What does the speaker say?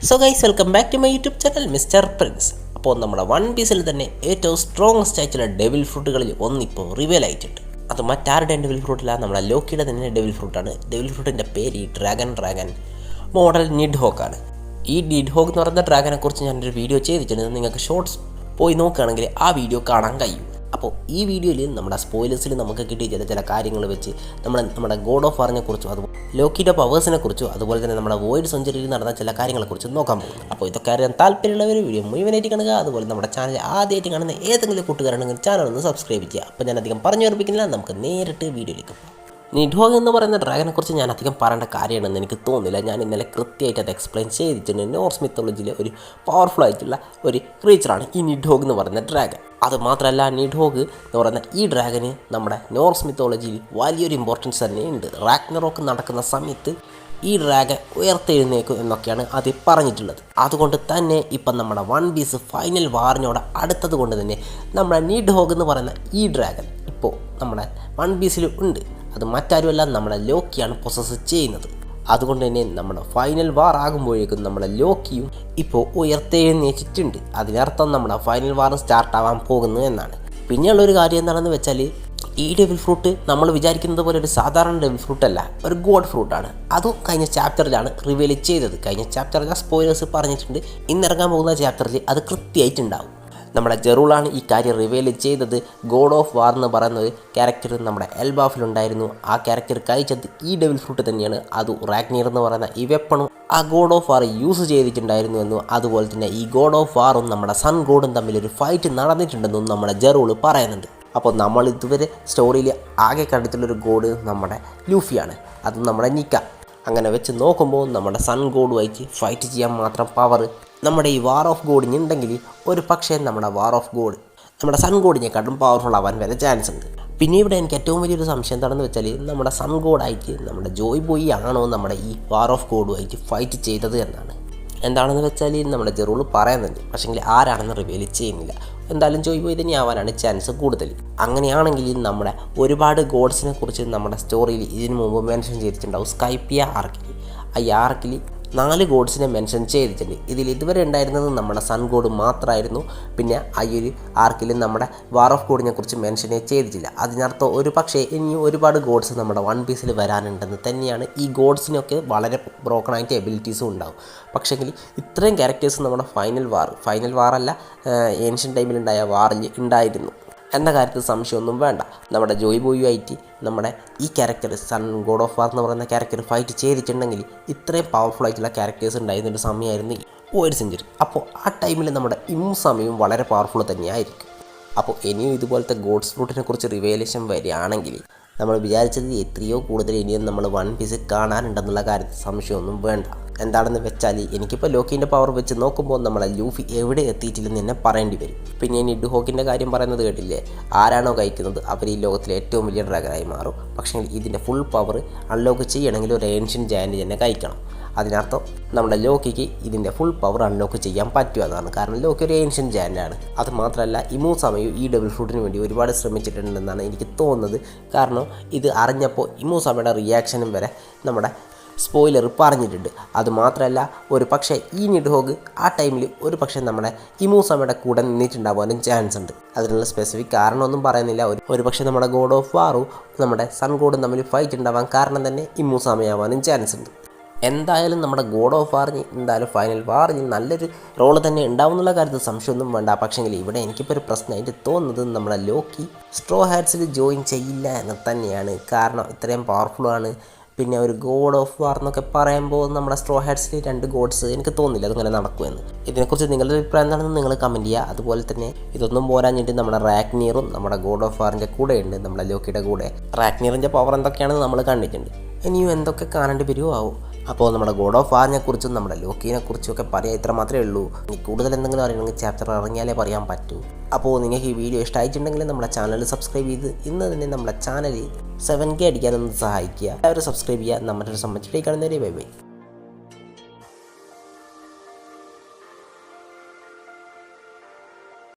So guys, welcome back to my YouTube channel mister Prince. അപ്പോൾ നമ്മുടെ one പീസിൽ തന്നെ ഏറ്റവും സ്ട്രോങ്സ്റ്റ് ആയിട്ടുള്ള ഡെവിൽ ഫ്രൂട്ടുകളിൽ ഒന്നിപ്പോൾ റിവീൽ ആയിട്ടുണ്ട്. അത് മറ്റാരുടെ ഡെവിൽ ഫ്രൂട്ടില്ല, നമ്മുടെ ലോക്കിയുടെ തന്നെ ഡെവിൽ ഫ്രൂട്ടാണ്. ഡെവിൽ ഫ്രൂട്ടിൻ്റെ പേര് ഡ്രാഗൺ മോഡൽ നിഡ്ഹോക്കാണ്. ഈ നിഡ്ഹോക്ക് എന്ന് പറയുന്ന ഡ്രാഗനെ കുറിച്ച് ഞാനൊരു വീഡിയോ ചെയ്തിട്ടുണ്ട്. നിങ്ങൾക്ക് ഷോർട്സ് പോയി നോക്കുകയാണെങ്കിൽ ആ വീഡിയോ കാണാൻ കഴിയും. അപ്പോൾ ഈ വീഡിയോയിൽ നമ്മുടെ സ്പോയിലേഴ്സിൽ നമുക്ക് കിട്ടിയ ചില കാര്യങ്ങൾ വെച്ച് നമ്മുടെ ഗോഡ് ഓഫ് വാറിനെ കുറിച്ചും അതുപോലെ ലോക്കിയുടെ പവേഴ്സിനെ കുറിച്ചും അതുപോലെ തന്നെ നമ്മുടെ വോയിഡ് സെഞ്ചുറിയിൽ നടന്ന ചില കാര്യങ്ങളെക്കുറിച്ച് നോക്കാൻ പോകും. അപ്പോൾ ഇതൊക്കെ അറിയാൻ താല്പര്യമുള്ളവർ വീഡിയോ മുഴുവനായിട്ട് കാണുക. അതുപോലെ നമ്മുടെ ചാനൽ ആദ്യമായിട്ട് കാണുന്ന ഏതെങ്കിലും കൂട്ടുകാരാണെങ്കിൽ ചാനൽ ഒന്ന് സബ്സ്ക്രൈബ് ചെയ്യുക. അപ്പോൾ ഞാൻ അധികം പറഞ്ഞു ഓർപ്പിക്കുന്നില്ല, നമുക്ക് നേരിട്ട് വീഡിയോയിലേക്ക് പോകാം. നിഡ്ഹോഗ് എന്ന് പറയുന്ന ഡ്രാഗനെ കുറിച്ച് ഞാൻ അധികം പറയേണ്ട കാര്യമാണെന്ന് എനിക്ക് തോന്നുന്നില്ല. ഞാൻ ഇന്നലെ കൃത്യമായിട്ട് അത് എക്സ്പ്ലെയിൻ ചെയ്തിട്ടുണ്ട്. നോർസ് മിത്തോളജിയിലെ ഒരു പവർഫുൾ ആയിട്ടുള്ള ഒരു ക്രീച്ചറാണ് ഈ നിഡ്ഹോഗ് എന്ന് പറയുന്ന ഡ്രാഗൻ. അതുമാത്രമല്ല, നിഡ്ഹോഗ് എന്ന് പറയുന്ന ഈ ഡ്രാഗന് നമ്മുടെ നോർസ് മിത്തോളജിയിൽ വലിയൊരു ഇമ്പോർട്ടൻസ് തന്നെയുണ്ട്. റാഗ്നറോക്ക് നടക്കുന്ന സമയത്ത് ഈ ഡ്രാഗൻ ഉയർത്തെഴുന്നേക്കും എന്നൊക്കെയാണ് അത് പറഞ്ഞിട്ടുള്ളത്. അതുകൊണ്ട് തന്നെ ഇപ്പം നമ്മുടെ വൺ പീസ് ഫൈനൽ വാറിനോട് അടുത്തത് കൊണ്ട് തന്നെ നമ്മുടെ നിഡ്ഹോഗ് എന്ന് പറയുന്ന ഈ ഡ്രാഗൻ ഇപ്പോൾ നമ്മുടെ വൺ പീസിൽ ഉണ്ട്. അത് മറ്റാരുമല്ല, നമ്മുടെ ലോക്കിയാണ് പൊസസ് ചെയ്യുന്നത്. അതുകൊണ്ട് തന്നെ നമ്മുടെ ഫൈനൽ വാർ ആകുമ്പോഴേക്കും നമ്മുടെ ലോക്കിയും ഇപ്പോൾ ഉയർത്തെഴുന്നേറ്റിട്ടുണ്ട്. അതിനർത്ഥം നമ്മുടെ ഫൈനൽ വാർ സ്റ്റാർട്ടാവാൻ പോകുന്നു എന്നാണ്. പിന്നെയുള്ളൊരു കാര്യം എന്താണെന്ന് വെച്ചാൽ, ഈ ഡെവിൽ ഫ്രൂട്ട് നമ്മൾ വിചാരിക്കുന്നത് പോലെ ഒരു സാധാരണ ഡെവിൽ ഫ്രൂട്ട് അല്ല, ഒരു ഗോഡ് ഫ്രൂട്ടാണ്. അതും കഴിഞ്ഞ ചാപ്റ്ററിലാണ് റിവീൽ ചെയ്തത്. കഴിഞ്ഞ ചാപ്റ്ററിൽ സ്പോയിലേഴ്സ് പറഞ്ഞിട്ടുണ്ട്. ഇന്നിറങ്ങാൻ പോകുന്ന ചാപ്റ്ററിൽ അത് കൃത്യമായിട്ടുണ്ടാവും. നമ്മുടെ ജെറൂളാണ് ഈ കാര്യം റിവീൽ ചെയ്തത്. ഗോഡ് ഓഫ് വാർ എന്ന് പറയുന്ന ഒരു ക്യാരക്ടർ നമ്മുടെ എൽബാഫിലുണ്ടായിരുന്നു. ആ ക്യാരക്ടർ കഴിച്ചത് ഈ ഡെവിൽ ഫ്രൂട്ട് തന്നെയാണ്. അത് റാഗ്നീർ എന്ന് പറയുന്ന ഈ വെപ്പണും ആ ഗോഡ് ഓഫ് വാർ യൂസ് ചെയ്തിട്ടുണ്ടായിരുന്നു എന്നും അതുപോലെ തന്നെ ഈ ഗോഡ് ഓഫ് വാറും നമ്മുടെ സൺ ഗോഡും തമ്മിലൊരു ഫൈറ്റ് നടന്നിട്ടുണ്ടെന്നും നമ്മുടെ ജെറൂൾ പറയുന്നുണ്ട്. അപ്പോൾ നമ്മൾ ഇതുവരെ സ്റ്റോറിയിൽ ആകെ കണ്ടിട്ടുള്ളൊരു ഗോഡ് നമ്മുടെ ലൂഫിയാണ്, അതും നമ്മുടെ നിക്ക. അങ്ങനെ വെച്ച് നോക്കുമ്പോൾ നമ്മുടെ സൺ ഗോഡുമായിട്ട് ഫൈറ്റ് ചെയ്യാൻ മാത്രം പവർ നമ്മുടെ ഈ വാർ ഓഫ് ഗോഡിന് ഉണ്ടെങ്കിൽ ഒരു പക്ഷേ നമ്മുടെ വാർ ഓഫ് ഗോഡ് നമ്മുടെ സൺ ഗോഡിനെക്കാട്ടും പവർഫുൾ ആവാൻ വരെ ചാൻസ് ഉണ്ട്. പിന്നെ ഇവിടെ എനിക്ക് ഏറ്റവും വലിയൊരു സംശയം എന്താണെന്ന് വെച്ചാൽ, നമ്മുടെ സൺ ഗോഡായിട്ട് നമ്മുടെ ജോയ് ബോയി ആണോ നമ്മുടെ ഈ വാർ ഓഫ് ഗോഡുമായിട്ട് ഫൈറ്റ് ചെയ്തത് എന്നാണ്. എന്താണെന്ന് വെച്ചാൽ നമ്മുടെ ജെറൂൾ പറയുന്നുണ്ട്, പക്ഷേങ്കിൽ ആരാണെന്ന് റിവീൽ ചെയ്യുന്നില്ല. എന്തായാലും ജോയ് ബോയ് തന്നെ ആവാനാണ് ചാൻസ് കൂടുതൽ. അങ്ങനെയാണെങ്കിൽ നമ്മുടെ ഒരുപാട് ഗോഡ്സിനെ കുറിച്ച് നമ്മുടെ സ്റ്റോറിയിൽ ഇതിനു മുമ്പ് മെൻഷൻ ചെയ്തിട്ടുണ്ടാവും. സ്കൈപ്പിയ ആർക്കിൽ, ഈ ആർക്കിൽ 4 ഗോഡ്സിനെ മെൻഷൻ ചെയ്തിട്ടുണ്ട്. ഇതിൽ ഇതുവരെ ഉണ്ടായിരുന്നത് നമ്മുടെ സൺ ഗോഡ് മാത്രമായിരുന്നു. പിന്നെ ഈ ഒരു ആർക്കിൽ നമ്മുടെ വാർ ഓഫ് ഗോഡിനെ കുറിച്ച് മെൻഷനേ ചെയ്തിട്ടില്ല. അതിനർത്ഥം ഒരു പക്ഷേ ഇനിയും ഒരുപാട് ഗോഡ്സ് നമ്മുടെ വൺ പീസിൽ വരാനുണ്ടെന്ന് തന്നെയാണ്. ഈ ഗോഡ്സിനൊക്കെ വളരെ ബ്രോക്കൺ ആയിട്ട് എബിലിറ്റീസും ഉണ്ടാവും. പക്ഷേങ്കിൽ ഇത്രയും ക്യാരക്ടേഴ്സ് നമ്മുടെ ഫൈനൽ വാറല്ല, ഏൻഷ്യൻ ടൈമിലുണ്ടായ വാറിൽ ഉണ്ടായിരുന്നു എന്ന കാര്യത്തിൽ സംശയമൊന്നും വേണ്ട. നമ്മുടെ ജോയ് ബോയുമായിട്ട് നമ്മുടെ ഈ character sun god of war എന്ന് പറയുന്ന ക്യാരക്ടർ ഫൈറ്റ് ചെയ്തിട്ടുണ്ടെങ്കിൽ ഇത്രയും പവർഫുൾ ആയിട്ടുള്ള ക്യാരക്ടേഴ്സ് ഉണ്ടായിരുന്നൊരു സമയമായിരുന്നു ഈ വോയിഡ് സെഞ്ചുറി. അപ്പോൾ ആ ടൈമിൽ നമ്മുടെ സമയവും വളരെ പവർഫുൾ തന്നെയായിരിക്കും. അപ്പോൾ ഇനിയും ഇതുപോലത്തെ ഗോഡ്സ് ഫ്രൂട്ടിനെ കുറിച്ച് റിവേലേഷൻ വരികയാണെങ്കിൽ നമ്മൾ വിചാരിച്ചത് എത്രയോ കൂടുതൽ ഇനിയും നമ്മൾ വൺ പീസ് കാണാനുണ്ടെന്നുള്ള കാര്യത്തിൽ സംശയമൊന്നും വേണ്ട. എന്താണെന്ന് വെച്ചാൽ, എനിക്കിപ്പോൾ ലോക്കിൻ്റെ പവർ വെച്ച് നോക്കുമ്പോൾ നമ്മളെ ലൂഫി എവിടെ എത്തിയിട്ടില്ലെന്ന് തന്നെ പറയേണ്ടി വരും. പിന്നെ നിഡ്ഹോക്കിൻ്റെ കാര്യം പറയുന്നത് കേട്ടില്ലേ, ആരാണോ കഴിക്കുന്നത് അവർ ഈ ലോകത്തിലെ ഏറ്റവും വലിയ ഡ്രാഗനായി മാറും. പക്ഷേ ഇതിൻ്റെ ഫുൾ പവർ അൺലോക്ക് ചെയ്യണമെങ്കിൽ ഒരു ഏൻഷ്യൻ ജയൻറ്റ് തന്നെ കഴിക്കണം. അതിനർത്ഥം നമ്മുടെ ലോക്കിക്ക് ഇതിൻ്റെ ഫുൾ പവർ അൺലോക്ക് ചെയ്യാൻ പറ്റുമെന്നാണ്. കാരണം ലോക്കി ഒരു ഏൻഷ്യൻ ജയൻ്റാണ്. അത് മാത്രമല്ല, സമയം ഈ ഡബിൾ ഫ്രൂട്ടിന് വേണ്ടി ഒരുപാട് ശ്രമിച്ചിട്ടുണ്ടെന്നാണ് എനിക്ക് തോന്നുന്നത്. കാരണം ഇത് അറിഞ്ഞപ്പോൾ സമയയുടെ റിയാക്ഷനും വരെ നമ്മുടെ സ്പോയിലർ പറഞ്ഞിട്ടുണ്ട്. അതുമാത്രമല്ല, ഒരു പക്ഷേ ഈ നിഡ്ഹോഗ് ആ ടൈമിൽ ഒരു പക്ഷേ നമ്മുടെ സമയയുടെ കൂടെ നിന്നിട്ടുണ്ടാവാനും ചാൻസ് ഉണ്ട്. അതിനുള്ള സ്പെസിഫിക് കാരണമൊന്നും പറയുന്നില്ല. ഒരു പക്ഷേ നമ്മുടെ ഗോഡ് ഓഫ് വാറും നമ്മുടെ സൺ ഗോഡും തമ്മിൽ ഫൈറ്റ് ഉണ്ടാവാൻ കാരണം തന്നെ സമയമാവാനും ചാൻസ് ഉണ്ട്. എന്തായാലും നമ്മുടെ ഗോഡ് ഓഫ് വാറിന് എന്തായാലും ഫൈനൽ വാറിന് നല്ലൊരു റോള് തന്നെ ഉണ്ടാവും എന്നുള്ള കാര്യത്തിൽ സംശയമൊന്നും വേണ്ട. പക്ഷേങ്കിൽ ഇവിടെ എനിക്കിപ്പോൾ ഒരു പ്രശ്നമായിട്ട് തോന്നുന്നത് നമ്മുടെ ലോക്കി സ്ട്രോ ഹാറ്റ്സിൽ ജോയിൻ ചെയ്യില്ല എന്ന് തന്നെയാണ്. കാരണം ഇത്രയും പവർഫുള്ളാണ്. പിന്നെ ഒരു ഗോഡ് ഓഫ് വാർ എന്നൊക്കെ പറയുമ്പോൾ നമ്മുടെ സ്ട്രോ ഹാറ്റ്സിൽ 2 ഗോഡ്സ് എനിക്ക് തോന്നുന്നില്ല അതങ്ങനെ നടക്കുമെന്ന്. ഇതിനെക്കുറിച്ച് നിങ്ങളുടെ അഭിപ്രായം എന്താണെന്ന് നിങ്ങൾ കമൻറ്റ് ചെയ്യുക. അതുപോലെ തന്നെ ഇതൊന്നും പോരാഞ്ഞിട്ട് നമ്മുടെ റാഗ്നീറും നമ്മുടെ ഗോഡ് ഓഫ് വാറിൻ്റെ കൂടെയുണ്ട്, നമ്മുടെ ലോക്കിയുടെ കൂടെ. റാഗ്നീറിൻ്റെ പവർ എന്തൊക്കെയാണെന്ന് നമ്മൾ കണ്ടിട്ടുണ്ട്. ഇനിയും എന്തൊക്കെ കാണേണ്ടി വരുമോ ആവും. അപ്പോൾ നമ്മുടെ ഗോഡ് ഓഫ് വാറിനെ കുറിച്ചും നമ്മുടെ ലോക്കിനെ കുറിച്ചും ഒക്കെ പറയാൻ ഇത്ര മാത്രമേ ഉള്ളൂ. ഇനി കൂടുതൽ എന്തെങ്കിലും അറിയണമെങ്കിൽ ചാപ്റ്റർ ഇറങ്ങിയാലേ പറയാൻ പറ്റൂ. അപ്പോൾ നിങ്ങൾക്ക് ഈ വീഡിയോ ഇഷ്ടമായിട്ടുണ്ടെങ്കിൽ നമ്മുടെ ചാനൽ സബ്സ്ക്രൈബ് ചെയ്ത് ഇന്ന് തന്നെ നമ്മുടെ ചാനൽ 7K അടിക്കാനൊന്ന് സഹായിക്കുക. എല്ലാവരും സബ്സ്ക്രൈബ് ചെയ്യുക. നമ്മുടെ ഒരു സമ്മതിച്ചിട്ടേ കാണുന്നവരെ ബൈ ബൈ.